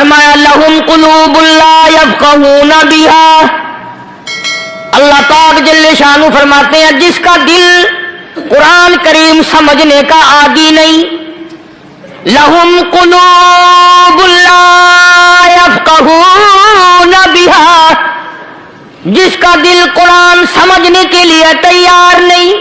فرمایا لہم قلوب لا یفقہون بہا، اللہ پاک جل شانہ فرماتے ہیں جس کا دل قرآن کریم سمجھنے کا عادی نہیں، لہم قلوب لا یفقہون بہا، جس کا دل قرآن سمجھنے کے لیے تیار نہیں،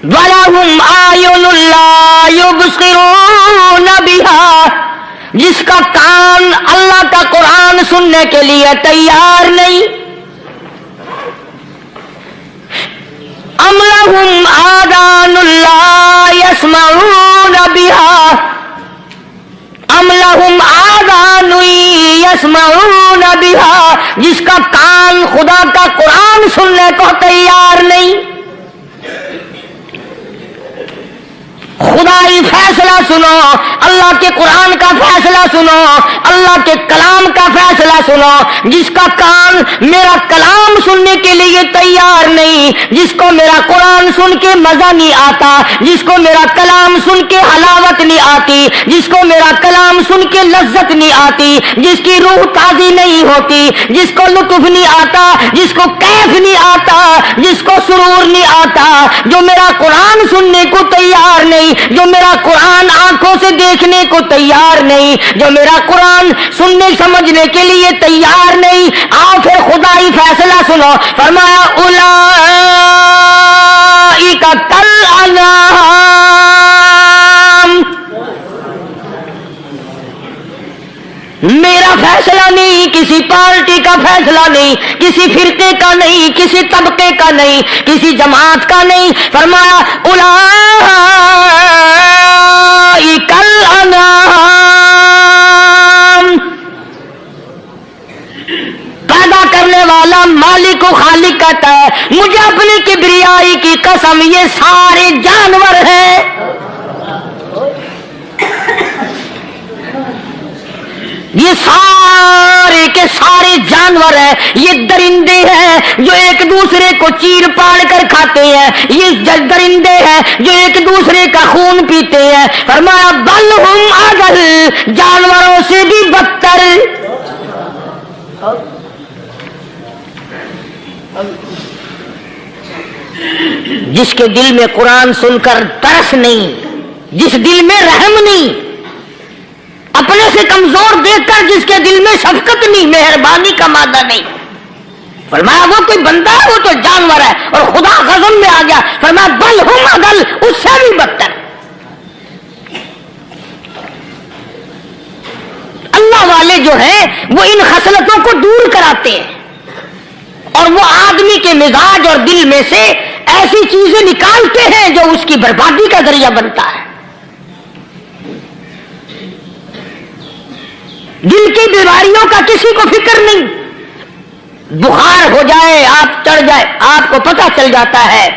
وَلَهُمْ أَعْيُنٌ لَا يُبْصِرُونَ بِهَا، جس کا کان اللہ کا قرآن سننے کے لیے تیار نہیں، أَمْ لَهُمْ آذَانٌ لَا يَسْمَعُونَ بِهَا، أَمْ لَهُمْ آذَانٌ يَسْمَعُونَ بِهَا، جس کا کان خدا کا قرآن سننے کو تیار نہیں۔ خدائی فیصلہ سنو، اللہ کے قرآن کا فیصلہ سنو، اللہ کے کلام کا فیصلہ سنو، جس کا کان میرا کلام سننے کے لیے تیار نہیں، جس کو میرا قرآن سن کے مزہ نہیں آتا، جس کو میرا کلام سن کے حلاوت نہیں آتی، جس کو میرا کلام سن کے لذت نہیں آتی، جس کی روح تازی نہیں ہوتی، جس کو لطف نہیں آتا، جس کو کیف نہیں آتا، جس کو سرور نہیں آتا، جو میرا قرآن سننے کو تیار نہیں، جو میرا قرآن آنکھوں سے دیکھنے کو تیار نہیں، جو میرا قرآن سننے سمجھنے کے لیے تیار نہیں، آؤ پھر خدائی فیصلہ سنو، فرمایا اولئک کالانعام، میرا فیصلہ نہیں، کسی پارٹی کا فیصلہ نہیں، کسی فرقے کا نہیں، کسی طبقے کا نہیں، کسی جماعت کا نہیں، فرمایا اولئک الانعام، پیدا کرنے والا مالک و خالق کہتا ہے مجھے اپنی کبریائی کی قسم یہ سارے جانور ہیں، یہ سارے کے سارے جانور ہیں، یہ درندے ہیں جو ایک دوسرے کو چیر پاڑ کر کھاتے ہیں، یہ درندے ہیں جو ایک دوسرے کا خون پیتے ہیں، فرمایا بل ہم اضل، جانوروں سے بھی بدتر۔ جس کے دل میں قرآن سن کر ترس نہیں، جس دل میں رحم نہیں، اپنے سے کمزور دیکھ کر جس کے دل میں شفقت نہیں، مہربانی کا مادہ نہیں، فرمایا وہ کوئی بندہ ہے، وہ تو جانور ہے، اور خدا غضب میں آ گیا، فرمایا بل ہم اضل، اس سے بھی بدتر۔ اللہ والے جو ہیں وہ ان خصلتوں کو دور کراتے ہیں، اور وہ آدمی کے مزاج اور دل میں سے ایسی چیزیں نکالتے ہیں جو اس کی بربادی کا ذریعہ بنتا ہے۔ دل کی بیماریوں کا کسی کو فکر نہیں، بخار ہو جائے آپ چڑھ جائے آپ کو پتہ چل جاتا ہے،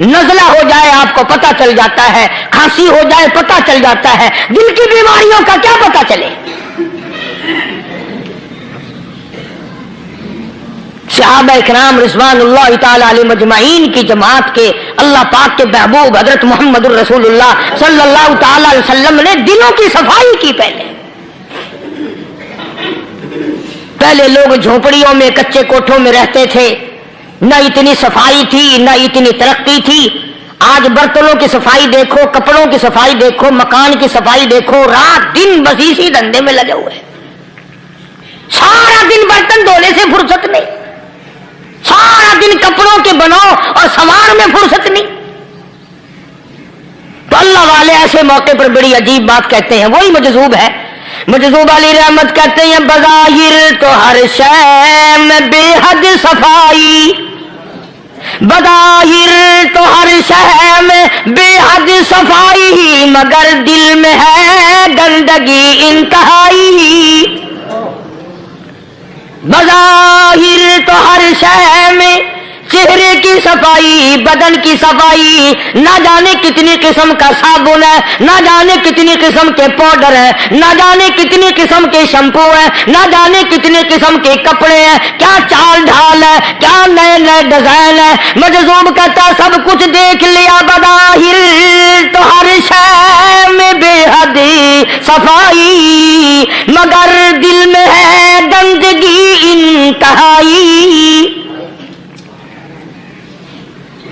نزلہ ہو جائے آپ کو پتہ چل جاتا ہے، کھانسی ہو جائے پتہ چل جاتا ہے، دل کی بیماریوں کا کیا پتہ چلے؟ صحابہ اکرام رضوان اللہ تعالی علیہم اجمعین کی جماعت کے اللہ پاک کے محبوب حضرت محمد الرسول اللہ صلی اللہ تعالی علیہ وسلم نے دلوں کی صفائی کی۔ پہلے لوگ جھونپڑیوں میں کچے کوٹھوں میں رہتے تھے، نہ اتنی صفائی تھی نہ اتنی ترقی تھی۔ آج برتنوں کی صفائی دیکھو، کپڑوں کی صفائی دیکھو، مکان کی صفائی دیکھو، رات دن بس اسی دھندے میں لگے ہوئے، سارا دن برتن دھونے سے فرصت نہیں، سارا دن کپڑوں کے بناؤ اور سنوار میں فرصت نہیں۔ تو اللہ والے ایسے موقع پر بڑی عجیب بات کہتے ہیں، وہی مجذوب ہے، مجذوب علی رحمت کہتے ہیں بظاہر تو ہر شے میں بے حد صفائی، بظاہر تو ہر شے میں بے حد صفائی، مگر دل میں ہے گندگی انتہائی۔ بظاہر تو ہر شے میں چہرے کی صفائی، بدن کی صفائی، نہ جانے کتنی قسم کا صابن ہے، نہ جانے کتنی قسم کے پاؤڈر ہے، نہ جانے کتنی قسم کے شیمپو ہے، نہ جانے کتنی قسم کے کپڑے ہیں، کیا چال ڈھال ہے، کیا نئے نئے ڈیزائن ہے۔ مجذوب کہتا سب کچھ دیکھ لیا، بظاہر تو ہر شے میں بے حد صفائی، مگر कहाई।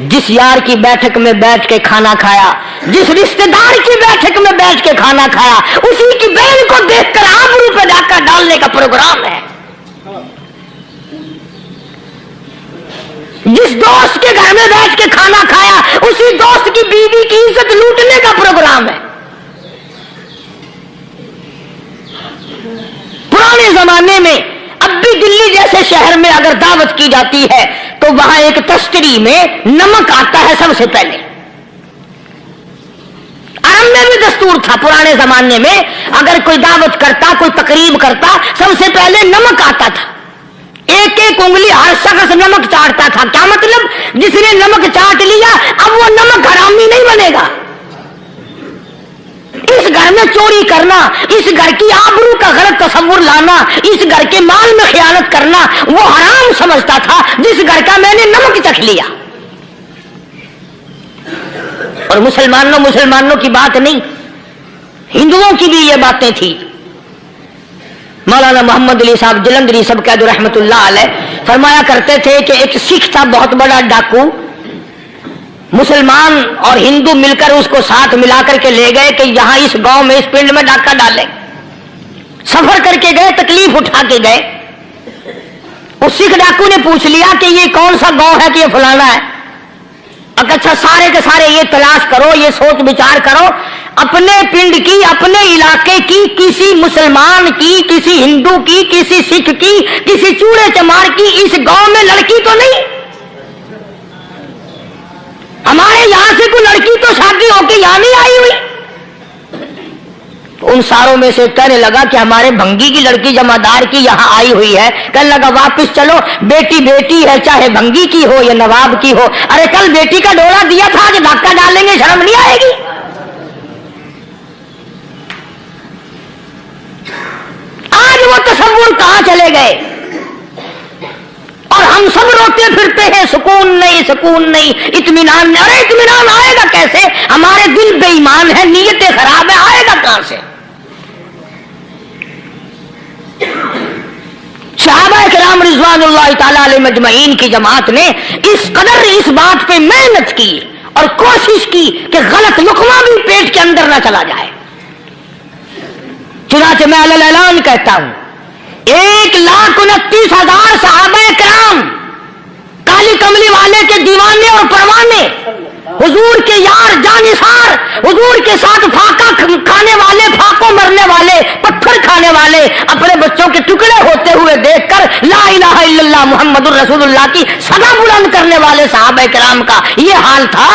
जिस यार की बैठक में बैठ के खाना खाया, जिस रिश्तेदार की बैठक में बैठ के खाना खाया, उसी की बहन को देखकर आबरू पे डाका डालने का प्रोग्राम है। जिस दोस्त के घर में बैठ के खाना खाया, उसी दोस्त की बीवी की इज्जत लूटने का प्रोग्राम है। पुराने जमाने में अब भी दिल्ली जैसे शहर में अगर दावत की जाती है तो वहां एक तस्तरी में नमक आता है सबसे पहले। आराम में भी दस्तूर था पुराने जमाने में, अगर कोई दावत करता, कोई तकरीब करता, सबसे पहले नमक आता था। एक एक उंगली हर शख्स नमक चाटता था। क्या मतलब? जिसने नमक चाट लिया अब वो नमक हरामी नहीं बनेगा। इस घर में चोरी करना, इस घर की आबरू का गलत तस्वुर लाना, इस घर के माल में खयानत करना वो हराम समझता था जिस घर का मैंने नमक चख लिया। और मुसलमानों की बात नहीं, हिंदुओं की भी ये बातें थी। मौलाना मोहम्मद अली साहब जलंधरी सब कैद रहमतुल्लाह अलैह फरमाया करते थे कि एक सिख था बहुत बड़ा डाकू, मुसलमान और हिंदू मिलकर उसको साथ मिलाकर के ले गए कि यहां इस गांव में, इस पिंड में डाका डालें। सफर करके गए, तकलीफ उठा के गए। उस सिख डाकू ने पूछ लिया कि ये कौन सा गांव है कि ये फलाना है। अच्छा, सारे के सारे ये तलाश करो, ये सोच विचार करो, अपने पिंड की, अपने इलाके की, किसी मुसलमान की, किसी हिंदू की, किसी सिख की, किसी चूड़े चमार की इस गांव में लड़की तो नहीं। हमारे यहां से कोई लड़की तो शादी होके यहां नहीं आई हुई। उन सारों में से कहने लगा कि हमारे भंगी की लड़की जमादार की यहां आई हुई है। कहने लगा वापस चलो, बेटी बेटी है, चाहे भंगी की हो या नवाब की हो। अरे कल बेटी का डोला दिया था, आज धक्का डालेंगे, शर्म नहीं आएगी? आज वो तस्वुर कहां चले गए? और हम सब रोते फिरते हैं, सुकून नहीं, सुकून नहीं, इत्मीनान नहीं। अरे इत्मीनान आएगा कैसे? हमारे दिल बेईमान है, नीयतें खराब है, आएगा कहां से? सहाबा किराम रिज़वानुल्लाह ताला अलैहिम अजमईन की जमात ने इस कदर इस बात पे मेहनत की और कोशिश की कि गलत लुकमा भी पेट के अंदर ना चला जाए। चुनाचे मैं अलल ऐलान कहता हूं, 1,29,000 सहाबा किराम, काली कमली वाले के दीवाने और परवाने, हुजूर के यार जानिसार, हुजूर के साथ फाका खाने वाले, फाको मरने वाले, पत्थर खाने वाले, अपने बच्चों के टुकड़े होते हुए देखकर ला इलाहा इल्लल्लाह मुहम्मदुर रसूलुल्लाह की सदा बुलंद करने वाले सहाबा किराम का ये हाल था।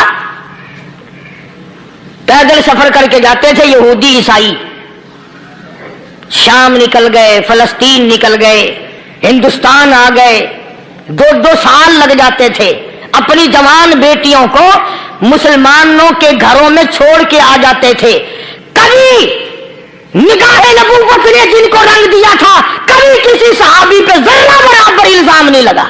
पैदल सफर करके जाते थे यहूदी ईसाई, शाम निकल गए, फलस्तीन निकल गए, हिंदुस्तान आ गए, 2-2 साल लग जाते थे। अपनी जवान बेटियों को मुसलमानों के घरों में छोड़ के आ जाते थे। कभी निगाहे नबूवत ने जिनको रंग दिया था, कभी किसी सहाबी पे जर्रा बराबर इल्जाम नहीं लगा।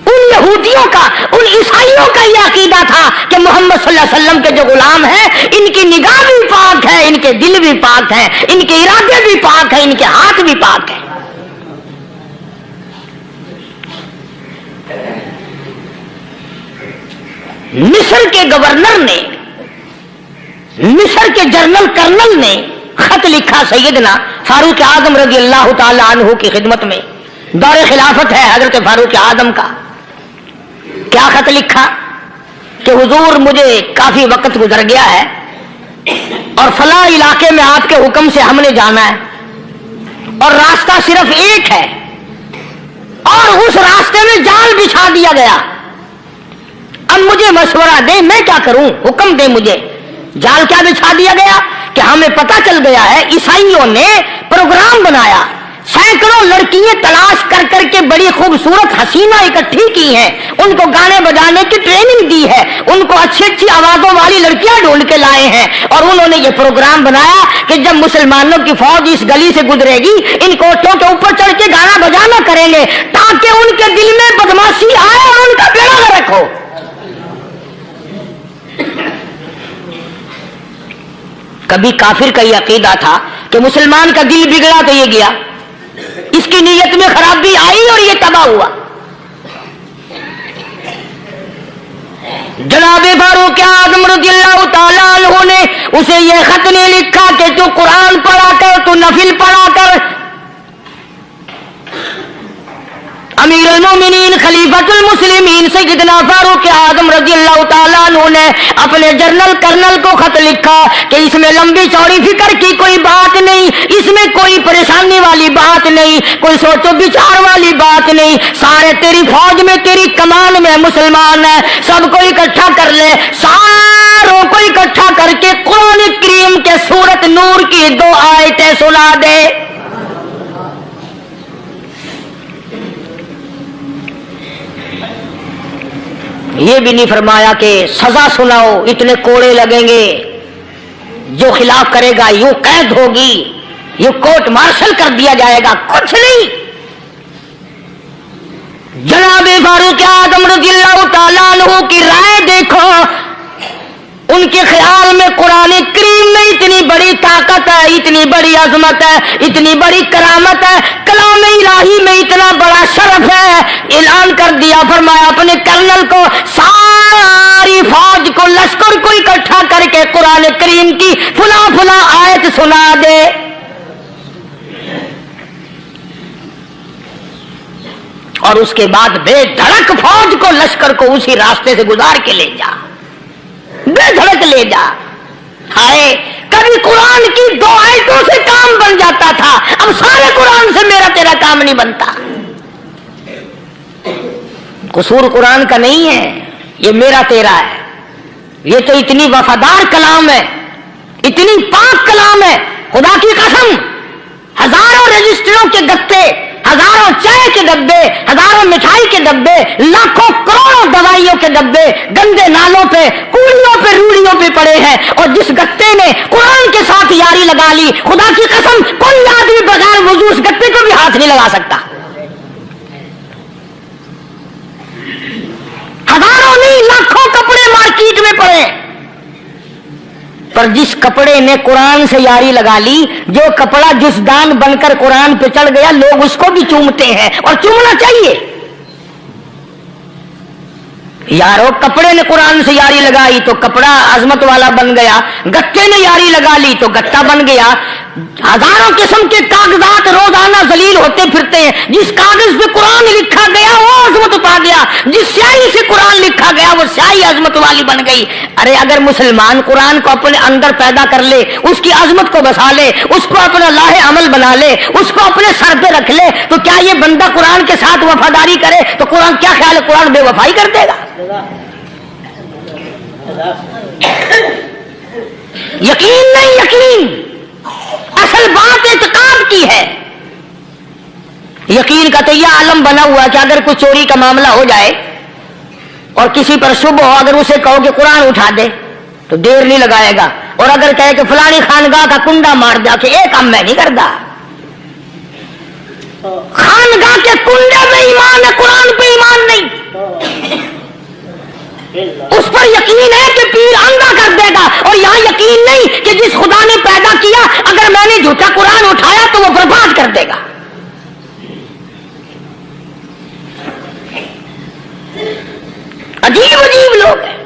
उन यहूदियों का, उन ईसाइयों का यह अकीदा था कि मोहम्मद सल्लल्लाहु अलैहि वसल्लम के जो गुलाम हैं, इनकी निगाह भी पाक है, इनके दिल भी पाक है, इनके इरादे भी पाक है, इनके हाथ भी पाक है। मिस्र के गवर्नर ने, मिस्र के जनरल कर्नल ने खत लिखा सैयदना फारूक आजम रज़ी अल्लाह ताला अन्हु की खिदमत में। दौरे खिलाफत है हजरत फारूक आजम का। क्या खत लिखा कि हुजूर मुझे काफी वक्त गुजर गया है और फला इलाके में आपके हुक्म से हमने जाना है और रास्ता सिर्फ एक है और उस रास्ते में जाल बिछा दिया गया। अब मुझे मशवरा दे, मैं क्या करूं, हुक्म दे मुझे। जाल क्या बिछा दिया गया कि हमें पता चल गया है ईसाइयों ने प्रोग्राम बनाया, सैकड़ों लड़कियां तलाश कर करके बड़ी खूबसूरत हसीना इकट्ठी की हैं, उनको गाने बजाने की ट्रेनिंग दी है, उनको अच्छी अच्छी आवाजों वाली लड़कियां ढूंढ के लाए हैं और उन्होंने ये प्रोग्राम बनाया कि जब मुसलमानों की फौज इस गली से गुजरेगी, इन कोठों के ऊपर चढ़ के गाना बजाना करेंगे ताकि उनके दिल में बदमाशी आए और उनका बेड़ा गर्क हो। कभी काफिर का यह अकीदा था कि मुसलमान का दिल बिगड़ा तो ये गया, इसकी नीयत में खराबी आई और ये तबाह हुआ। जनाब फारूक आज़म रज़ियल्लाहु ताला अन्हु ने उसे ये खत नहीं लिखा कि तू कुरान पढ़ा कर, तू नफिल पढ़ा कर। अमीर अल-मोमिनीन खलीफतुल मुस्लिमीन सैयदना फारूक आज़म रज़ियल्लाहु ताला अन्हु ने अपने जर्नल कर्नल को खत लिखा कि इसमें लंबी चौड़ी फिक्र की कोई बात नहीं, इसमें कोई परेशानी वाली बात नहीं, कोई सोचो विचार वाली बात नहीं। सारे तेरी फौज में, तेरी कमान में मुसलमान है, सबको इकट्ठा कर ले, सारों को इकट्ठा करके कुरान करीम के सूरत नूर की 2 आयतें सुना दे। ये भी नहीं फरमाया कि सजा सुनाओ, इतने कोड़े लगेंगे, जो खिलाफ करेगा यूं कैद होगी, यूं कोर्ट मार्शल कर दिया जाएगा, कुछ नहीं। जनाब फारूक आज़म रज़ियल्लाहु ताला अन्हु की राय देखो, उनके ख्याल में कुरान करीम में इतनी बड़ी ताकत है, इतनी बड़ी अजमत है, इतनी बड़ी करामत है, कलाम इलाही में इतना बड़ा शरफ है। ऐलान कर दिया, फरमाया अपने कर्नल को सारी फौज को, लश्कर को इकट्ठा करके कुरान करीम की फुला फुला आयत सुना दे। और उसके बाद बेधड़क फौज को, लश्कर को उसी रास्ते से गुजार के ले जा, बेधड़क ले जा। हाय, कभी कुरान की 2 आयतों से काम बन जाता था, अब सारे कुरान से मेरा तेरा काम नहीं बनता। कसूर कुरान का नहीं है, ये मेरा तेरा है। ये तो इतनी वफादार कलाम है, इतनी पाक कलाम है, खुदा की कसम। हजारों रजिस्टरों के गत्ते, हजारों चाय के डब्बे, हजारों मिठाई के डब्बे, लाखों करोड़ों दवाइयों के डब्बे गंदे नालों पे, कूड़ियों पे, रूड़ियों पे पड़े हैं। और जिस गत्ते ने कुरान के साथ यारी लगा ली, खुदा की कसम कोई आदमी बगैर वजू उस गत्ते को भी हाथ नहीं लगा सकता। हजारों नहीं, लाखों कपड़े मार्केट में पड़े, पर जिस कपड़े ने कुरान से यारी लगा ली, जो कपड़ा जुज़दान बनकर कुरान पे चढ़ गया, लोग उसको भी चूमते हैं, और चूमना चाहिए। यारो, कपड़े ने कुरान से यारी लगाई तो कपड़ा अजमत वाला बन गया, गत्ते ने यारी लगा ली तो गत्ता बन गया। हजारों किस्म के कागजात रोजाना जलील होते फिरते हैं, जिस कागज पे कुरान लिखा गया वो अजमत पा गया, जिस स्याही से कुरान लिखा गया वो स्याही अजमत वाली बन गई। अरे अगर मुसलमान कुरान को अपने अंदर पैदा कर ले, उसकी अजमत को बसा ले, उसको अपना लाहे अमल बना ले, उसको अपने सर पे रख ले, तो क्या ये बंदा कुरान के साथ वफादारी करे तो कुरान, क्या ख्याल है, कुरान बेवफाई कर देगा? यकीन नहीं, यकीन असल बात इत्काद की है। यकीन का तो यह आलम बना हुआ कि अगर कोई चोरी का मामला हो जाए और किसी पर शुभ हो, अगर उसे कहो कि कुरान उठा दे तो देर नहीं लगाएगा, और अगर कहे कि फलानी खानगाह का कुंडा मार दे, कि एक काम मैं नहीं करता। खानगाह के कुंडे में ईमान है, कुरान पे ईमान नहीं। उस पर यकीन है कि पीर अंधा कर देगा, और यहां यकीन नहीं कि जिस खुदा ने पैदा किया, अगर मैंने झूठा कुरान उठाया तो वो बर्बाद कर देगा। अजीब अजीब लोग हैं।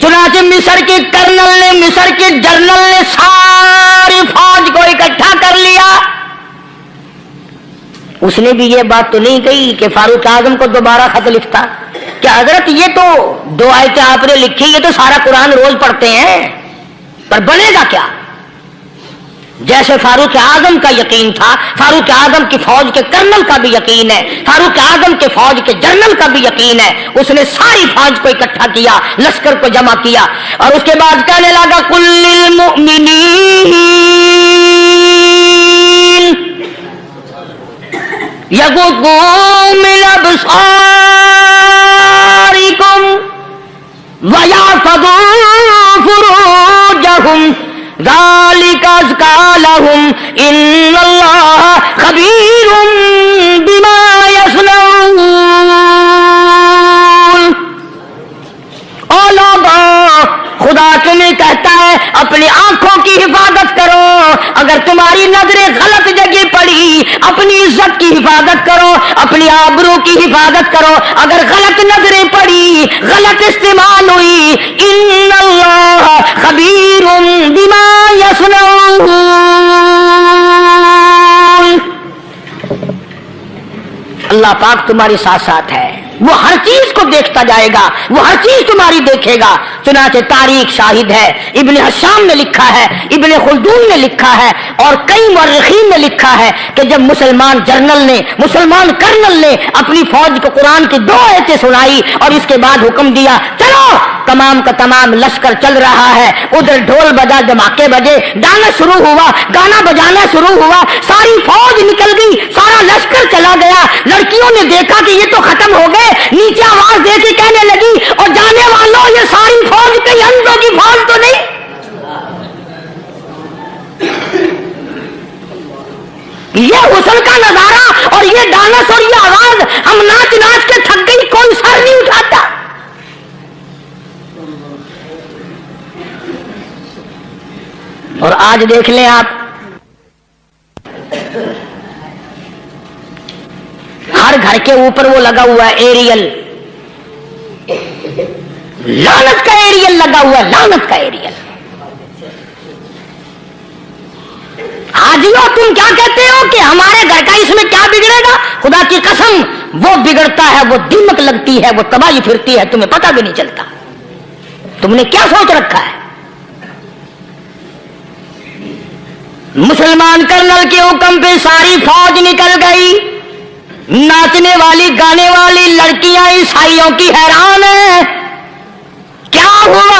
चुनाचे मिस्र के कर्नल ने, मिस्र के जर्नल ने सारी फौज को इकट्ठा कर लिया। उसने भी ये बात तो नहीं कही कि फारूक आजम को दोबारा खत लिखता कि हजरत ये तो 2 आयतें आपने लिखी, ये तो सारा कुरान रोज पढ़ते हैं, पर बनेगा क्या? जैसे फारूक आजम का यकीन था, फारूक आजम की फौज के कर्नल का भी यकीन है, फारूक आजम के फौज के जनरल का भी यकीन है। उसने सारी फौज को इकट्ठा किया, लश्कर को जमा किया, और उसके बाद कहने लगा, कुल्लिल मुमिनीन यगुद्दू मिन अबसारिकुम वयहफज़ू फुरूजहुम ज़ालिका अज़का लहुम इन्नल्लाह खबीरुम बिमा यस्नऊन। ओ लोगों, खुदा तुम्हें कहता है अपनी आंखों की हिफाजत करो, अगर तुम्हारी नजरें गलत जगह पड़ी, अपनी इज्जत की हिफाजत करो, अपनी आबरू की हिफाजत करो। अगर गलत नजरें पड़ी, गलत इस्तेमाल हुई, इन्नल्लाह खबीरुम बिमा यसनऊन, अल्लाह पाक तुम्हारे साथ साथ है, वो हर चीज को देखता जाएगा, वो हर चीज तुम्हारी देखेगा। चुनाचे तारीख शाहिद है, इब्ने हशाम ने लिखा है, इब्ने खुल्दून ने लिखा है और कई मुर्रिखीन ने लिखा है कि जब मुसलमान जर्नल ने, मुसलमान कर्नल ने अपनी फौज को कुरान की 2 आयतें सुनाई और इसके बाद हुक्म दिया चलो, तमाम का तमाम लश्कर चल रहा है, उधर ढोल बजा, धमाके बजे, गाना शुरू हुआ, गाना बजाना शुरू हुआ, सारी फौज निकल गई, सारा लश्कर चला गया। लड़कियों ने देखा कि ये तो खत्म हो गए, नीचे आवाज दे के कहने लगी और जाने वालों ये सारी फौज कई अंधों की फौज तो नहीं। ये हुस्न का नजारा और ये डांस और ये आवाज, हम नाच नाच के थक गई, कोई सर नहीं उठाता। और आज देख लें आप, हर घर के ऊपर वो लगा हुआ है एरियल, लानत का एरियल लगा हुआ है, लानत का एरियल। हाजियों तुम क्या कहते हो कि हमारे घर का इसमें क्या बिगड़ेगा? खुदा की कसम वो बिगड़ता है, वो दीमक लगती है, वो तबाही फिरती है, तुम्हें पता भी नहीं चलता। तुमने क्या सोच रखा है? मुसलमान कर्नल के हुक्म पे सारी फौज निकल गई, नाचने वाली गाने वाली लड़कियां ईसाइयों की हैरान है। क्या हुआ?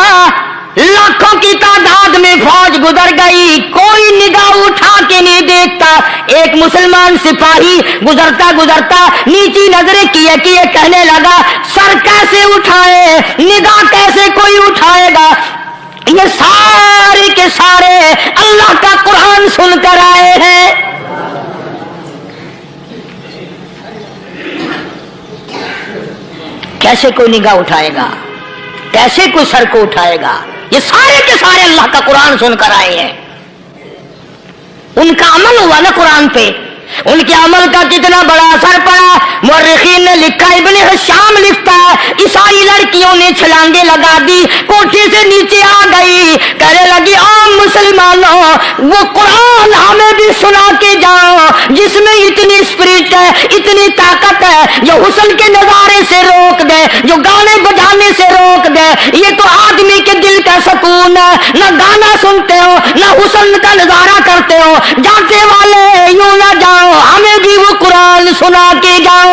लाखों की तादाद में फौज गुजर गई, कोई निगाह उठा के नहीं देखता। एक मुसलमान सिपाही गुजरता गुजरता नीची नजरें किए किए कहने लगा सर कैसे उठाए, निगाह कैसे कोई उठाएगा? ये सारे के सारे अल्लाह का कुरान सुनकर आए हैं। कैसे कोई निगाह उठाएगा, कैसे कोई सर को उठाएगा? ये सारे के सारे अल्लाह का कुरान सुनकर आए हैं। उनका अमल हुआ ना कुरान पे, उनके अमल का कितना बड़ा असर पड़ा। मुर्रिखीन ने लिखा, इब्ने हशाम लिखता है, ईसाई लड़कियों ने छलांगे लगा दी, कोठे से नीचे आ गई, कहने लगी ओ मुसलमानों, वो कुरान हमें भी सुना के जाओ जिसमें इतनी स्पिरिट है, इतनी ताकत है, जो हुस्न के नजारे से रोक दे, जो गाने बजाने से रोक दे। ये तो आदमी के दिल का सुकून है, न गाना सुनते हो न हुस्न का नजारा करते हो। जाते वाले यूं ना जाओ, हमें भी वो कुरान सुना के जाओ।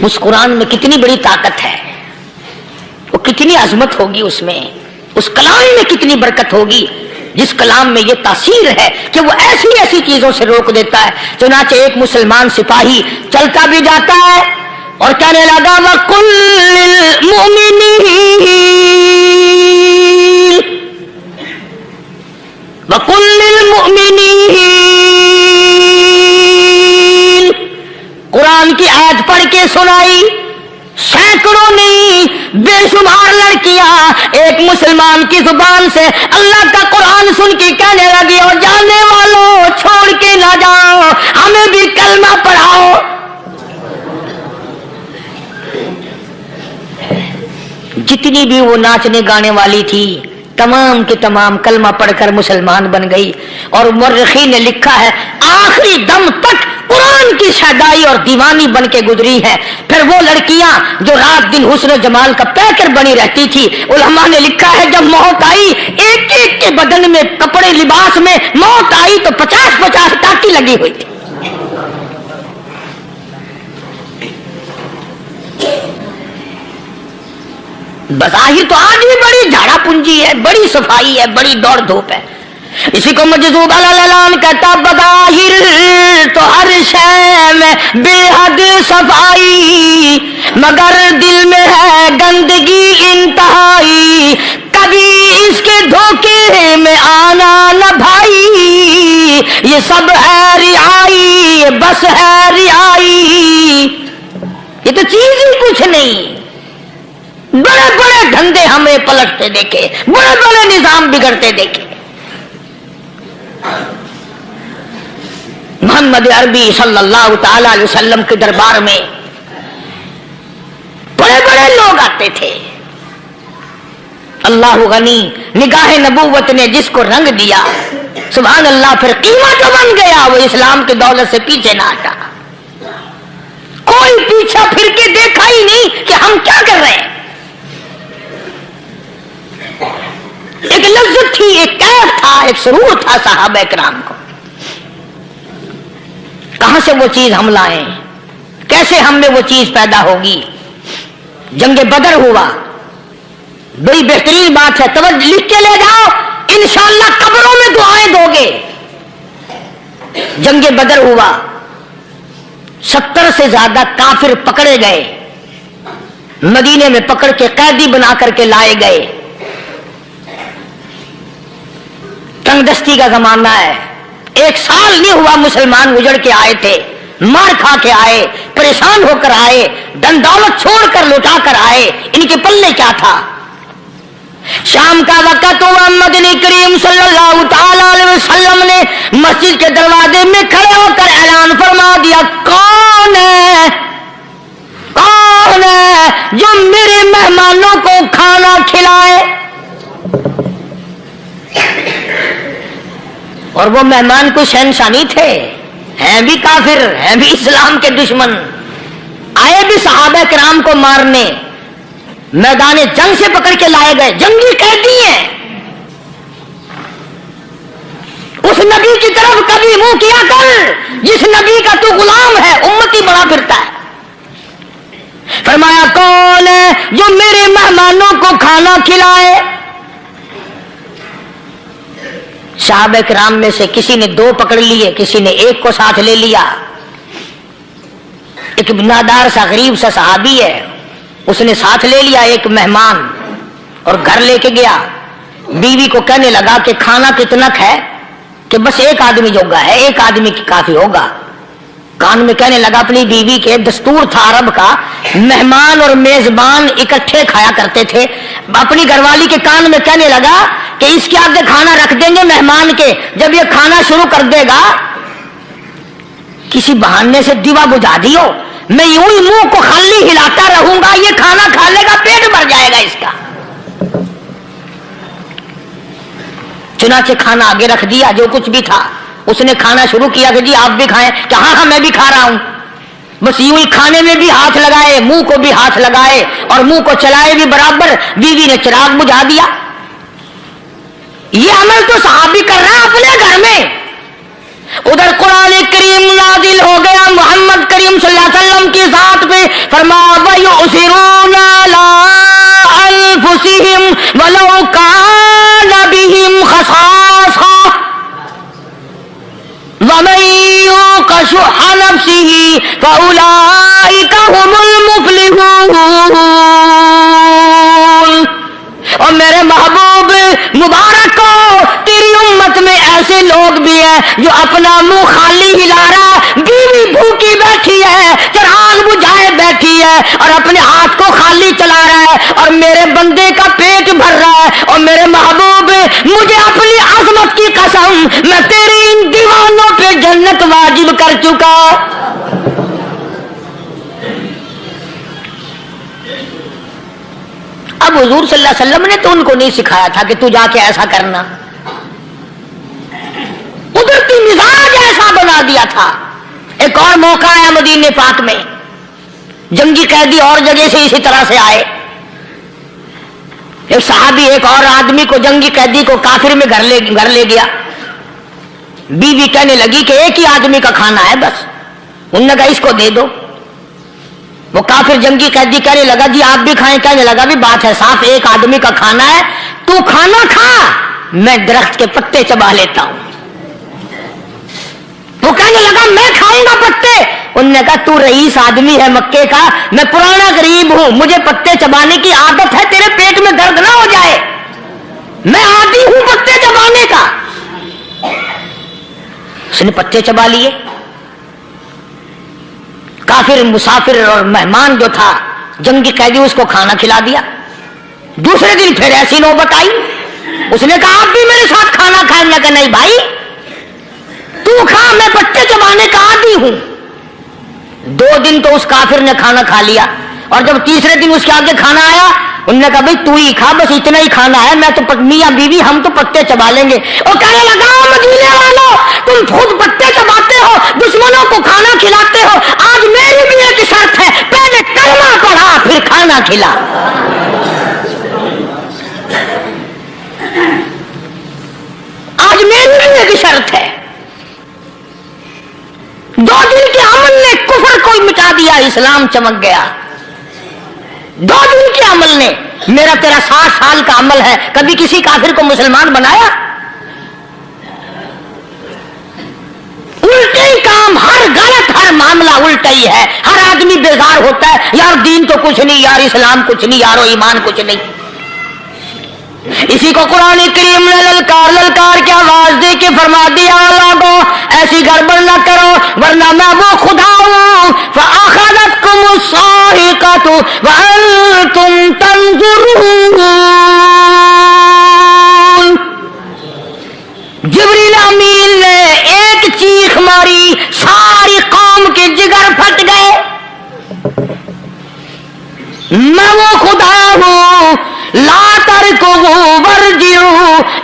उस कुरान में कितनी बड़ी ताकत है, वो कितनी अजमत होगी उसमें, उस कलाम में कितनी बरकत होगी, जिस कलाम में ये तासीर है कि वो ऐसी ऐसी चीजों से रोक देता है। चुनाचे एक मुसलमान सिपाही चलता भी जाता है और कहने लगा वकुल्लिल मुमिनीन वकुल्लिल मुमिनीन, कुरान की आयत पढ़ के सुनाई। सैकड़ों नहीं बेशुमार लड़कियां एक मुसलमान की जुबान से अल्लाह का कुरान सुन के कहने लगी और जाने वालों छोड़ के ना जाओ, हमें भी कलमा पढ़ाओ। जितनी भी वो नाचने गाने वाली थी तमाम के तमाम कलमा पढ़कर मुसलमान बन गई। और मुर्रिखीन ने लिखा है आखिरी दम तक कुरान की शदाई और दीवानी बन के गुजरी है। फिर वो लड़कियां जो रात दिन हुस्न जमाल का पैकर बनी रहती थी, उलमा ने लिखा है जब मौत आई एक एक के बदन में कपड़े लिबास में मौत आई तो 50-50 टाटी लगी हुई थी। बज़ाहिर तो आज भी बड़ी झाड़ा पूंजी है, बड़ी सफाई है, बड़ी दौड़ धूप है। इसी को मजज़ूब अल-ऐलान कहता बज़ाहिर तो हर शय में बेहद सफाई, मगर दिल में है गंदगी इंतहाई, कभी इसके धोखे में आना न भाई, ये सब है रियाई, बस है रियाई। ये तो चीज ही कुछ नहीं, बड़ा बड़े बड़े धंधे हमें पलटते देखे, बड़े बड़े निजाम बिगड़ते देखे। मोहम्मद अरबी सल्लल्लाहु ताला अलैहि वसल्लम के दरबार में बड़े बड़े लोग आते थे। अल्लाह गनी, निगाह नबूवत ने जिसको रंग दिया, सुभान अल्लाह, फिर कीमत जो बन गया वो इस्लाम की दौलत से पीछे ना हटा। कोई पीछा फिर के देखा ही नहीं कि हम क्या कर रहे हैं। एक लज्जत थी, एक कैफ था, एक सुरूर था साहबा इकराम को। कहां से वो चीज हम लाए, कैसे हम में वो चीज पैदा होगी। जंगे बदर हुआ, बड़ी बेहतरीन बात है, तवज्जो लिख के ले जाओ, इंशाअल्लाह कब्रों में दुआएं दोगे। जंगे बदर हुआ, 70 से ज्यादा काफिर पकड़े गए, मदीने में पकड़ के कैदी बना करके लाए गए। तंगदस्ती का जमाना है, 1 साल नहीं हुआ मुसलमान उजड़ के आए थे, मार खा के आए, परेशान होकर आए, धन दौलत छोड़कर लुटा कर आए। इनके पल्ले क्या था। शाम का वक्त हुआ, मदनी करीम सल्लल्लाहु ताला अलैहि वसल्लम ने मस्जिद के दरवाजे में खड़े होकर ऐलान फरमा दिया, कौन है, कौन है जो मेरे मेहमानों को खाना खिलाए। और वो मेहमान कोई शहंशाह नहीं थे, हैं भी काफिर, हैं भी इस्लाम के दुश्मन, आए भी सहाबा किराम को मारने, मैदाने जंग से पकड़ के लाए गए, जंगी कैदी हैं। उस नबी की तरफ कभी मुंह किया कर जिस नबी का तू गुलाम है, उम्मती बड़ा फिरता है। फरमाया, कौन है जो मेरे मेहमानों को खाना खिलाए। साहबा किराम में से किसी ने 2 पकड़ लिए, किसी ने 1 को साथ ले लिया। एक बिनादार सा गरीब सा सहाबी है, उसने साथ ले लिया एक मेहमान और घर लेके गया। बीवी को कहने लगा कि खाना कितना है, कि बस 1 आदमी जोगा है, 1 आदमी की काफी होगा। कान में कहने लगा अपनी बीवी के, दस्तूर था अरब का, मेहमान और मेजबान इकट्ठे खाया करते थे। अपनी घरवाली के कान में कहने लगा कि इसके आगे खाना रख देंगे मेहमान के, जब ये खाना शुरू कर देगा किसी बहाने से दीवा बुझा दियो, मैं यूं ही मुंह को खाली हिलाता रहूंगा, ये खाना खा लेगा, पेट भर जाएगा इसका। चुनाचे खाना आगे रख दिया, जो कुछ भी था। उसने खाना शुरू किया कि जी आप भी खाएं, कि हाँ हाँ मैं भी खा रहा हूं। बस यूं ही खाने में भी हाथ लगाए, मुंह को भी हाथ लगाए और मुंह को चलाए भी बराबर। बीवी ने चिराग बुझा दिया। ये अमल तो सहाबी कर रहा है अपने घर में। उधर कुरान करीम नाजिल हो गया मोहम्मद करीम सल्लल्लाहु अलैहि वसल्लम की जात पे, फरमाया वयुसिरूना अला अनफुसिहिम वलौ काना बिहिम खसासा वमन युक़ शुह्ह नफ्सिही फउलाइका हुमुल मुफ़्लिहून। और मेरे महबूब मुबारक को, तेरी उम्मत में ऐसे लोग भी हैं जो अपना मुंह खाली हिला रहा, बीवी भूखी बैठी है, चिराग बुझाए बैठी है और अपने हाथ को खाली चला रहा है और मेरे बंदे का पेट भर रहा है। और मेरे महबूब, मुझे अपनी अज़मत की कसम, मैं तेरी इन दीवानों पे जन्नत वाजिब कर चुका। अब हुजूर सल्लल्लाहु अलैहि वसल्लम ने तो उनको नहीं सिखाया था कि तू जाके ऐसा करना, कुदरती मिजाज ऐसा बना दिया था। एक और मौका आया मदीने पाक में, जंगी कैदी और जगह से इसी तरह से आए। एक सहाबी एक और आदमी को, जंगी कैदी को काफिर में घर ले गया। बीवी कहने लगी कि 1 ही आदमी का खाना है बस। उन्होंने कहा इसको दे दो। वो काफिर जंगी कैदी कहने लगा जी आप भी खाएं। कहने लगा भी बात है साफ, 1 आदमी का खाना है, तू खाना खा, मैं दरख्त के पत्ते चबा लेता हूं। वो कहने लगा मैं खाऊंगा पत्ते। उन्होंने कहा तू रईस आदमी है मक्के का, मैं पुराना गरीब हूं, मुझे पत्ते चबाने की आदत है, तेरे पेट में दर्द ना हो जाए, मैं आदी हूं पत्ते चबाने का। उसने पत्ते चबा लिए। काफिर मुसाफिर और मेहमान जो था जंगी कैदी, उसको खाना खिला दिया। दूसरे दिन फिर ऐसी नौबत आई, उसने कहा आप भी मेरे साथ खाना खाए। मैं कहा नहीं भाई तू खा, मैं पत्ते चबाने का आदी हूं। 2 दिन तो उस काफिर ने खाना खा लिया, और जब तीसरे दिन उसके आगे खाना आया, उन्होंने कहा भाई तू ही खा, बस इतना ही खाना है, मैं तो मियां बीवी हम तो पत्ते चबा लेंगे। और कहने लगा मदीने वालों तुम खुद पत्ते चबाते हो, दुश्मनों को खाना खिलाते हो, आज मेरी भी एक शर्त है, पहले कलमा पढ़ा फिर खाना खिला। आज मेरी भी एक शर्त है। 2 दिन के अमल ने कुफर को मिटा दिया, इस्लाम चमक गया। 2 दिन के अमल ने, मेरा तेरा 60 साल का अमल है, कभी किसी काफिर को मुसलमान बनाया? उल्टे ही काम, हर गलत, हर मामला उल्टा ही है। हर आदमी बेजार होता है, यार दीन तो कुछ नहीं, यार इस्लाम कुछ नहीं, यारो ईमान कुछ नहीं। इसी को कुरान करीम ने ललकार के आवाज दे के फरमा दिया, लोगों ऐसी गड़बड़ न करो वरना मैं वो खुदा हूं। फअखज़तकुम साहिक़तु व अंतुम तंज़ुरून। जिब्रील अमीन ने एक चीख मारी, सारी कौम के जिगर फट गए। मैं वो खुदा हूं, ला तरकुहु वरजिउ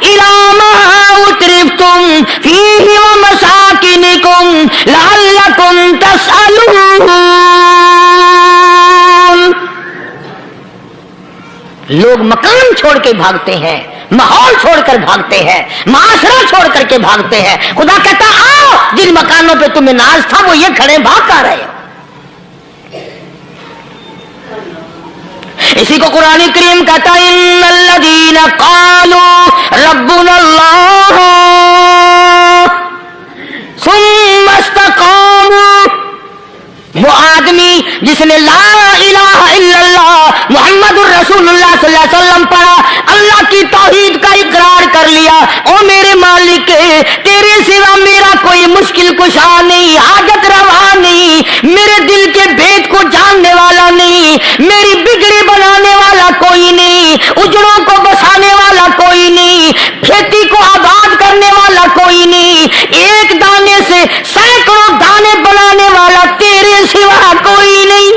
इला मा उतरिफ्तुम फीहि व मसाकिनिकुम लअल्लकुम तसअलून। लोग मकान छोड़ के भागते हैं, माहौल छोड़कर भागते हैं, माशरा छोड़ करके भागते हैं। खुदा कहता आओ, जिन मकानों पे तुम्हें नाज था वो ये खड़े भाग कर रहे हो। इसी को कुरान करीम कहता है, इन्नल्लज़ीना क़ालू रब्बुनल्लाह सुम्मा इस्तक़ामू। वो आदमी जिसने ला इलाहा इल्लल्लाह मुहम्मदुर रसूलुल्लाह सल्लल्लाहु अलैहि वसल्लम पढ़ा, अल्लाह की तौहीद का इकरार कर लिया, ओ मेरे मालिक तेरे सिवा मेरा कोई मुश्किल कुशा नहीं, हाजत रवा नहीं, मेरे दिल के भेद को जानने वाला नहीं, मेरी बिगड़ी बनाने वाला कोई नहीं, उजड़ों को बसाने वाला कोई नहीं, खेती को आबाद करने वाला कोई नहीं, एक दाने से सैकड़ों दाने बनाने वाला तेरे सिवा कोई नहीं।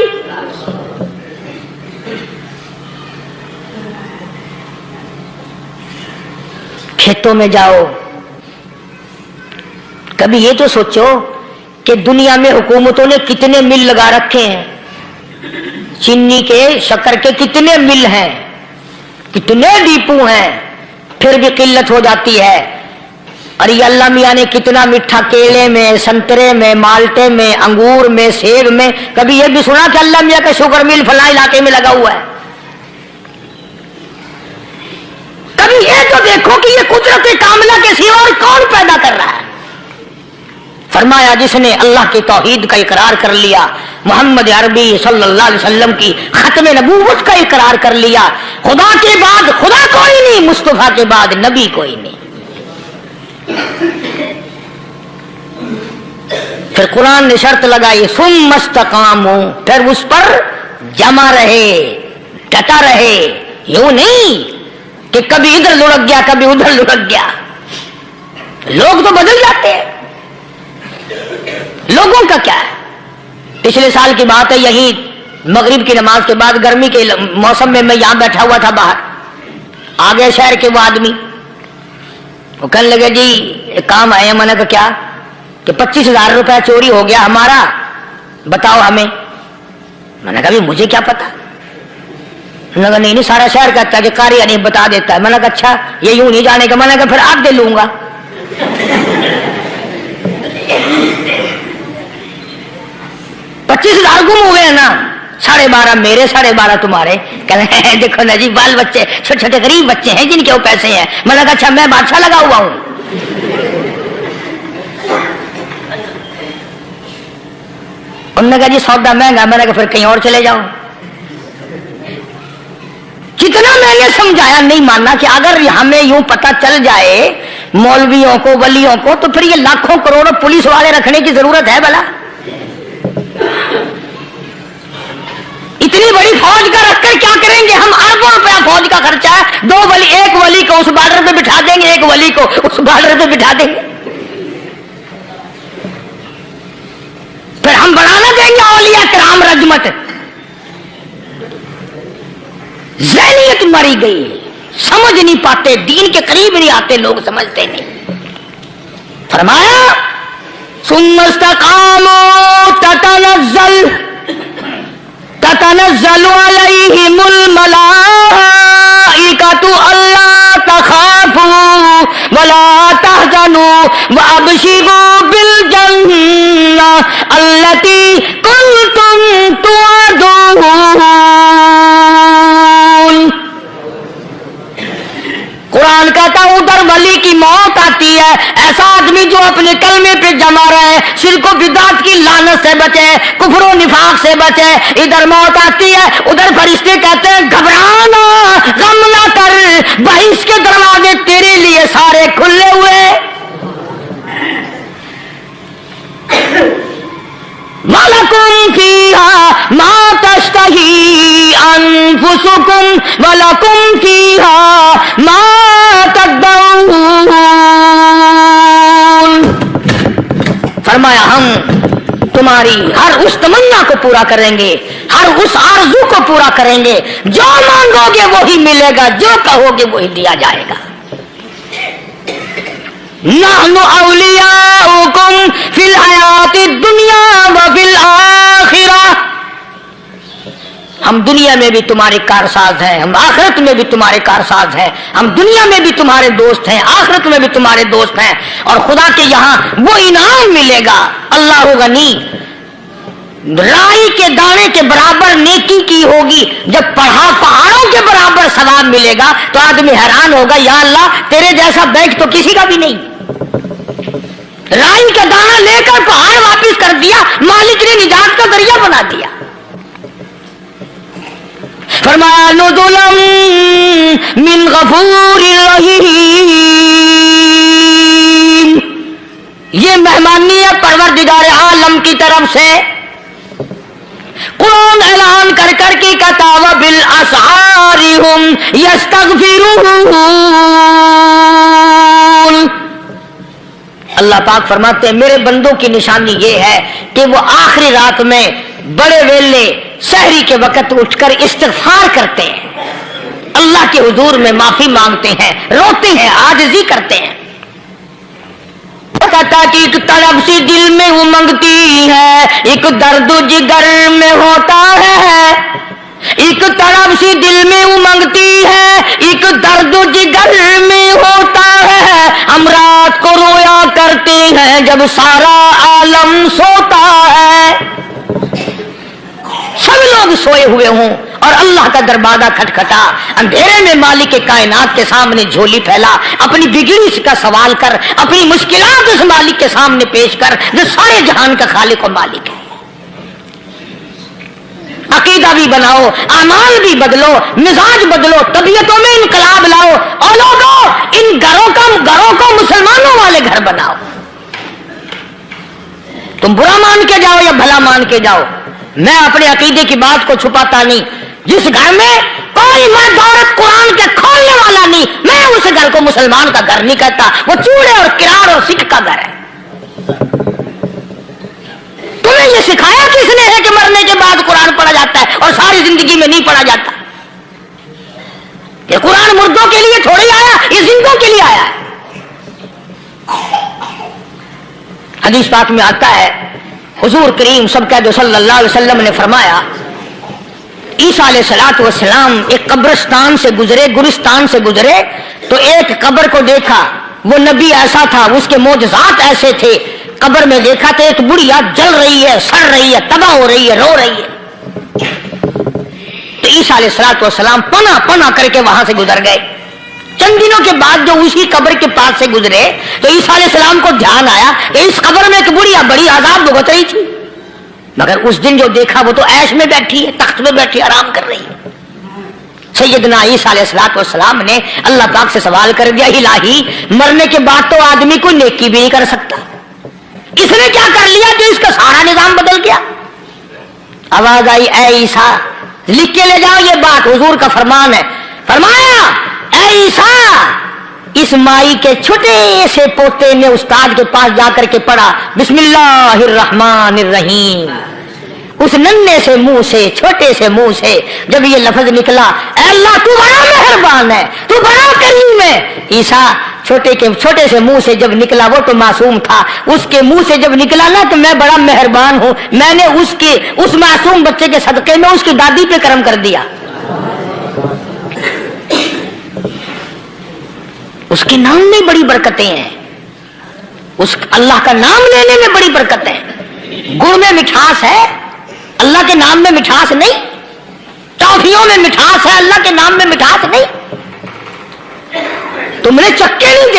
खेतों में जाओ, कभी ये तो सोचो कि दुनिया में हुकूमतों ने कितने मिल लगा रखे हैं, चीनी के, शक्कर के कितने मिल हैं, कितने डिपो हैं, फिर भी किल्लत हो जाती है। और ये अल्लाह मियाँ ने कितना मीठा केले में, संतरे में, माल्टे में, अंगूर में, सेब में, कभी ये भी सुना कि अल्लाह मियाँ का शुगर मिल फला इलाके में लगा हुआ है? कभी ये तो देखो कि ये कुदरत कामिला के सिवा और कौन पैदा कर रहा है? फरमाया जिसने अल्लाह की तौहीद का इकरार कर लिया, मोहम्मद अरबी सल्लल्लाहु अलैहि वसल्लम की खत्म नबूवत का इकरार कर लिया, खुदा के बाद खुदा कोई नहीं, मुस्तफा के बाद नबी कोई नहीं। फिर कुरान ने शर्त लगाई, सुम्मा इस्तक़ामू, फिर उस पर जमा रहे, डटा रहे। यूं नहीं कि कभी इधर लुढ़क गया कभी उधर लुढ़क गया। लोग तो बदल जाते हैं, लोगों का क्या है? पिछले साल की बात है, यही मगरिब की नमाज के बाद गर्मी के मौसम में मैं यहां बैठा हुआ था, बाहर आ गए शहर के वो आदमी, वो कहने लगे जी एक काम आया। मैंने कहा क्या? कि 25,000 रुपया चोरी हो गया हमारा, बताओ हमें। मैंने कहा मुझे क्या पता। मैंने कहा नहीं सारा शहर कहता है कि कारी नहीं बता देता है। मैंने कहा अच्छा ये यूं नहीं जाने का। मैंने कहा फिर आप दे लूंगा। 25,000 गुम हुए हैं ना, 12.5 मेरे, 12.5 तुम्हारे। कहते देखो ना जी बाल बच्चे, छोटे छोटे गरीब बच्चे हैं जिनके वो पैसे हैं। मैंने कहा अच्छा मैं बादशाह लगा हुआ हूं। उन्होंने कहा जी सौदा महंगा। मैंने कहा फिर कहीं और चले जाओ। कितना मैंने समझाया, नहीं मानना कि अगर हमें यूं पता चल जाए मौलवियों को, वलियों को, तो फिर ये लाखों करोड़ों पुलिस वाले रखने की जरूरत है भला? इतनी बड़ी फौज का रखकर क्या करेंगे हम? अरबों रुपया फौज का खर्चा है, एक वली को उस बॉर्डर पे बिठा देंगे, एक वली को उस बॉर्डर पे बिठा देंगे, फिर हम बनाना देंगे औलिया किराम रजमत। ज़हनियत मरी गई, समझ नहीं पाते, दीन के करीब नहीं आते लोग, समझते नहीं। फरमाया सुम्मस्तकामू ततनज़्ज़लु अलैहिमुल मलाइकतु अल्ला तखाफू वला तहज़नू वअबशिरू बिल जन्नह अल्लती कुंतुम तुअदून। कुरान कहता है उधर वली की मौत आती है, ऐसा आदमी जो अपने कलमे पे जमा रहे, शिर्क व बिदात की लानत से बचे, कुफ्र व निफाक से बचे। इधर मौत आती है, उधर फरिश्ते कहते हैं घबराना, गम ना कर, बहिश के दरवाजे तेरे लिए सारे खुले हुए। वलकुम फीहा मा तश्तही अनफुसुकुम वलकुम फीहा मा तदऊन। फरमाया हम तुम्हारी हर उस तमन्ना को पूरा करेंगे, हर उस आरज़ू को पूरा करेंगे, जो मांगोगे वही मिलेगा, जो कहोगे वही दिया जाएगा। नहनु औलियाउकुम फिल हयातिद दुनिया व फिल आखिरा। हम दुनिया में भी तुम्हारे कारसाज हैं, हम आखिरत में भी तुम्हारे कारसाज हैं, हम दुनिया में भी तुम्हारे दोस्त हैं, आखिरत में भी तुम्हारे दोस्त हैं, और खुदा के यहाँ वो इनाम मिलेगा। अल्लाह गनी, राई के दाने के बराबर नेकी की होगी, जब पहाड़ों के बराबर सवाब मिलेगा तो आदमी हैरान होगा, या अल्लाह तेरे जैसा बैंक तो किसी का भी नहीं। राई का दाना लेकर पहाड़ वापस कर दिया, मालिक ने निजात का जरिया बना दिया। फरमाया नुज़ुलम मिन गफूरिर रहीम, ये मेहमानी है परवरदिगार आलम की तरफ से। कुरान ऐलान कर कर के कहता व बिल असहारी हुम यस्तगफिरून। अल्लाह पाक फरमाते हैं मेरे बंदों की निशानी ये है कि वो आखिरी रात में बड़े वेले सहरी के वक्त उठकर इस्तिग़फ़ार करते हैं, अल्लाह के हुजूर में माफी मांगते हैं, रोते हैं, आजिज़ी करते हैं। कहता कि एक तड़प सी दिल में उमंगती है, एक दर्द जिगर में होता है, एक तड़प सी दिल में उमंगती है, एक दर्द जिगर में होता है। हम रात को रोया करते हैं जब सारा आलम सोता है। सब लोग सोए हुए हों और अल्लाह का दरवाजा खटखटा, अंधेरे में मालिक के कायनात के सामने झोली फैला, अपनी बिगड़ी का सवाल कर, अपनी मुश्किलात उस मालिक के सामने पेश कर जो सारे जहान का खालिक और मालिक है। अकीदा भी बनाओ, अमाल भी बदलो, मिजाज बदलो, तबीयतों में इनकलाब लाओ, और लोगों इन घरों को मुसलमानों वाले घर बनाओ। तुम बुरा मान के जाओ या भला मान के जाओ, मैं अपने अकीदे की बात को छुपाता नहीं। जिस घर में कोई मर्द औरत कुरान के खोलने वाला नहीं, मैं उस घर को मुसलमान का घर नहीं कहता, वो चूड़े और किरार और सिख का घर है। तुम्हें ये सिखाया किसने है कि मरने के बाद कुरान पढ़ा जाता है और सारी जिंदगी में नहीं पढ़ा जाता? ये कुरान मुर्दों के लिए थोड़ी आया, ये जिंदों के लिए आया है। हदीस पाक में आता है, हुजूर करीम सल्लल्लाहु अलैहि वसल्लम ने फरमाया, ईसा अलैहिस्सलातु वस्सलाम एक कब्रिस्तान से गुजरे, गुलिस्तान से गुजरे, तो एक कब्र को देखा। वो नबी ऐसा था, उसके मोजज़ात ऐसे थे। कब्र में देखा तो एक बुढ़िया जल रही है, सड़ रही है, तबाह हो रही है, रो रही है। तो ईसा अलैहिस्सलातु वस्सलाम पना पना करके वहां से गुजर गए। चंद दिनों के बाद जो उसी कब्र के पास से गुजरे तो ईसा अलैहिस्सलाम को ध्यान आया कि इस कब्र में एक बुढ़िया बड़ी आजाब भुगत रही थी, मगर उस दिन जो देखा वो तो ऐश में बैठी है, तख्त में बैठी आराम कर रही है। सैयदना ईसा अलैहिस्सलाम ने अल्लाह पाक से सवाल कर दिया, इलाही मरने के बाद तो आदमी कोई नेकी भी नहीं कर सकता, इसने क्या कर लिया जो इसका सारा निजाम बदल गया? आवाज आई, ऐ ईसा لکھ کے لے جاؤ یہ بات، حضور کا فرمان ہے. فرمایا اے عیسیٰ، اس مائی کے چھوٹے سے پوتے نے استاد کے پاس جا کر کے پڑھا بسم اللہ الرحمن الرحیم. اس ننھے سے منہ سے، چھوٹے سے منہ سے جب یہ لفظ نکلا، اے اللہ تو بڑا مہربان ہے، تو بڑا کریم ہے. عیسیٰ چھوٹے سے منہ سے جب نکلا، وہ تو معصوم تھا، اس کے منہ سے جب نکلا نا تو میں بڑا مہربان ہوں، میں نے اس معصوم بچے کے صدقے میں اس کی دادی پہ کرم کر دیا. اس کے نام میں بڑی برکتیں ہیں، اس اللہ کا نام لینے میں بڑی برکت ہے. گڑ میں مٹھاس ہے، اللہ کے نام میں مٹھاس نہیں. ٹافیوں میں مٹھاس ہے، اللہ کے نام میں مٹھاس نہیں. تم نے چکے نہیں